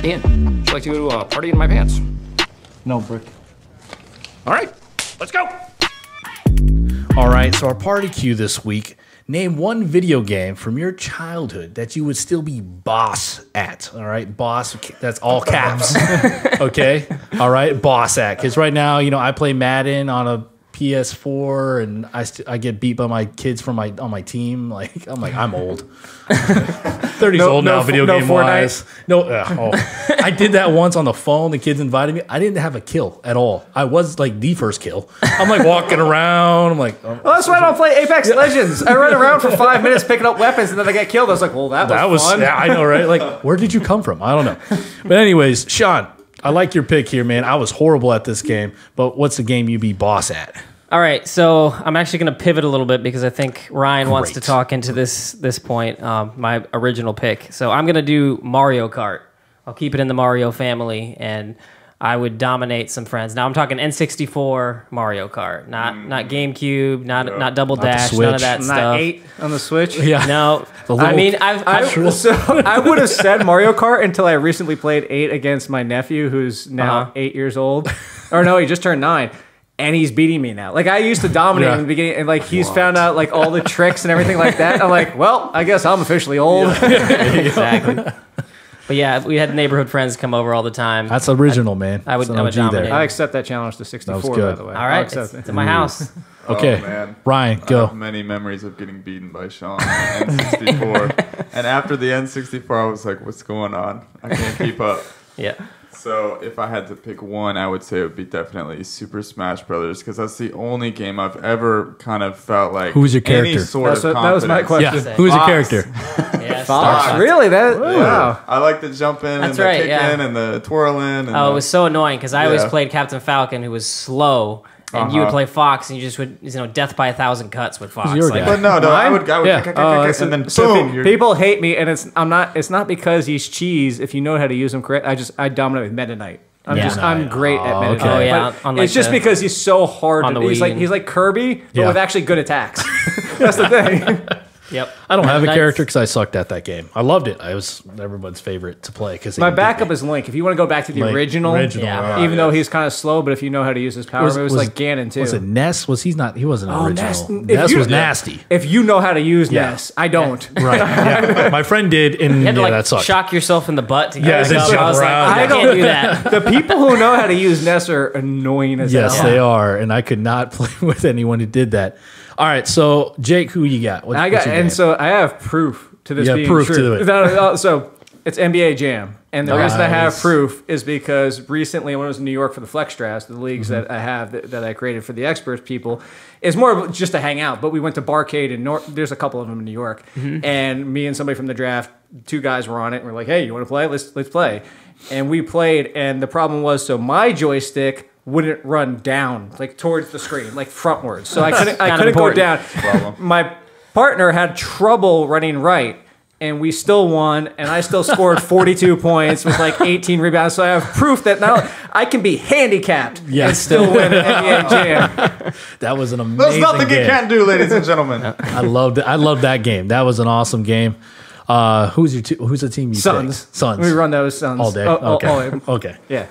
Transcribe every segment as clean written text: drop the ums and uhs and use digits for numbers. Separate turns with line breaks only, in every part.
Ian, would you like to go to a party in my pants?
No, Brick.
All right, let's go.
All right, so our party cue this week. Name one video game from your childhood that you would still be boss at. All right, boss, that's all caps. Okay, all right, boss at. Because right now, you know, I play Madden on a PS4, and I get beat by my kids on my team. Like I'm old. 30's old now, video game wise. No, I did that once on the phone. The kids invited me. I didn't have a kill at all. I was like the first kill. I'm like walking around. I'm like,
well, that's why I don't play Apex Legends. I run around for 5 minutes picking up weapons, and then I get killed. I was like, well, that was fun.
Yeah, I know, right? Like, where did you come from? I don't know. But anyways, Sean, I like your pick here, man. I was horrible at this game, but what's the game you be boss at?
All right, so I'm actually going to pivot a little bit because I think Ryan wants to talk into this point, my original pick. So I'm going to do Mario Kart. I'll keep it in the Mario family, and I would dominate some friends. Now I'm talking N64 Mario Kart, not GameCube, not Double Dash, none of that stuff.
Not 8 on the Switch.
Yeah.
No, I mean
I would have said Mario Kart until I recently played 8 against my nephew, who's now 8 years old. Or no, he just turned 9. And he's beating me now. Like, I used to dominate him in the beginning, and like he's found out like all the tricks and everything like that. I'm like, well, I guess I'm officially old.
Exactly. But yeah, we had neighborhood friends come over all the time.
That's original, man.
I would dominate.
I accept that challenge to 64, by the way.
All right, it's in my house.
Okay,
man.
Ryan, go.
I have many memories of getting beaten by Sean on N64. And after the N64, I was like, what's going on? I can't keep up.
Yeah.
So if I had to pick one, I would say it would be definitely Super Smash Brothers, because that's the only game I've ever kind of felt like
Who's your character?
any sort of confidence.
That was my question.
Yeah, who's your character?
Yeah,
Fox. Really? Wow.
I like the jump in and the kick in and the twirling. And
it was so annoying because I always played Captain Falcon, who was slow. And you would play Fox, and you just would, death by 1,000 cuts with Fox.
But no, I would and then boom.
People hate me, and it's not because he's cheese. If you know how to use him correct, I dominate with Meta Knight. I'm great at Meta Knight.
Okay. Oh, yeah,
but it's just because he's so hard. He's like Kirby, but with actually good attacks. That's the thing.
Yep.
I don't have a character because I sucked at that game. I loved it. I was everyone's favorite to play.
My backup is Link. If you want to go back to the original, even though he's kind of slow, but if you know how to use his power moves, like Ganon too.
Was it Ness? He wasn't original. Ness was nasty.
If you know how to use Ness, I don't.
Right. Yeah. My friend did, and
you had to,
that sucked.
Shock yourself in the butt to get
it up.
I was like, I can't do that.
The people who know how to use Ness are annoying as hell.
Yes, they are, and I could not play with anyone who did that. All right, so Jake, who you got?
So I have proof to this being
proof
true.
to it.
So it's NBA Jam, and the reason I have proof is because recently when I was in New York for the Flex Drafts, the leagues that I have that I created for the experts people, is more just to hang out. But we went to Barcade and there's a couple of them in New York, and me and somebody from the draft, 2 guys were on it, and we're like, hey, you want to play? Let's play, and we played. And the problem was, so my joystick wouldn't run down like towards the screen, like frontwards. So I couldn't go down. My partner had trouble running right, and we still won, and I still scored 42 points with like 18 rebounds. So I have proof that now I can be handicapped and still win an NBA Jam.
That was an amazing
There's nothing
game.
you can't do, ladies and gentlemen.
I loved that game. That was an awesome game. Who's the team you
Suns.
picked? Suns.
We run those Suns
all day. Okay.
Yeah.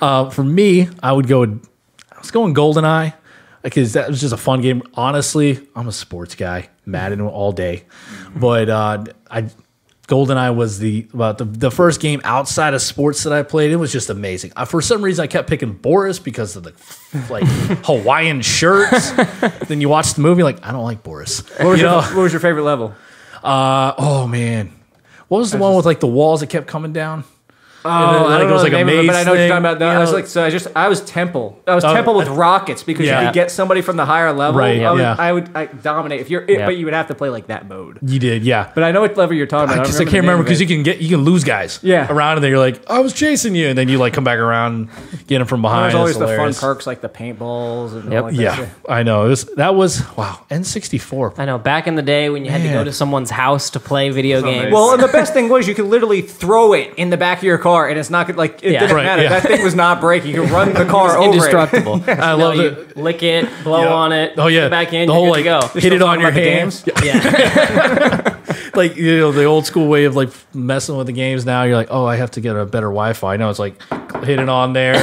For me, I was going GoldenEye because that was just a fun game. Honestly, I'm a sports guy, Madden all day, but GoldenEye was the first game outside of sports that I played. It was just amazing. For some reason, I kept picking Boris because of the Hawaiian shirts. Then you watch the movie, like I don't like Boris.
What was your favorite level?
Oh man, what was the one with like the walls that kept coming down?
I don't know the name of it, but I know what you're talking about.
You
know, I was Temple. I was Temple with rockets because you could get somebody from the higher level.
Right.
I would dominate but you would have to play like that mode.
You did, yeah.
But I know what level you're talking about.
I can't remember because you can lose guys. Around and then you're like, I was chasing you, and then you like come back around, get them from behind.
There's always the fun perks like the paintballs and all like that shit.
I know. That was N64.
I know. Back in the day when you had to go to someone's house to play video games.
Well, and the best thing was you could literally throw it in the back of your car, and it's not good. Like it didn't matter. That thing was not breaking. You could run the car over
indestructible.
it.
I love it.
Lick it, blow on it.
Oh yeah.
Get back in.
The whole
you're good to go.
hit it on your hands.
Yeah.
The like the old school way of like messing with the games. Now you're like, oh, I have to get a better Wi-Fi. Now it's like hit it on there,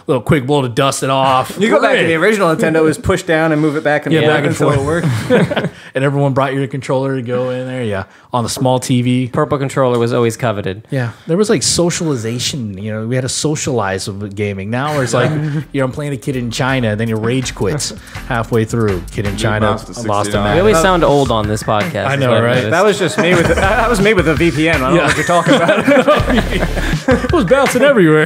little quick blow to dust it off.
You go back to the original Nintendo, was push down and move it back and
back and
until
forth.
it worked.
And everyone brought your controller to go in there. Yeah, on the small TV.
Purple controller was always coveted.
Yeah, there was like socialization. We had to socialize with gaming. Now it's like, I'm playing a kid in China, and then you rage quits halfway through. Kid in China
mouse to
lost a
69.
We
match.
always sound old on this podcast.
I
is
know,
what I've
right?
noticed.
That was just me with that was me with a VPN. I don't know what you're talking about.
It was bouncing everywhere.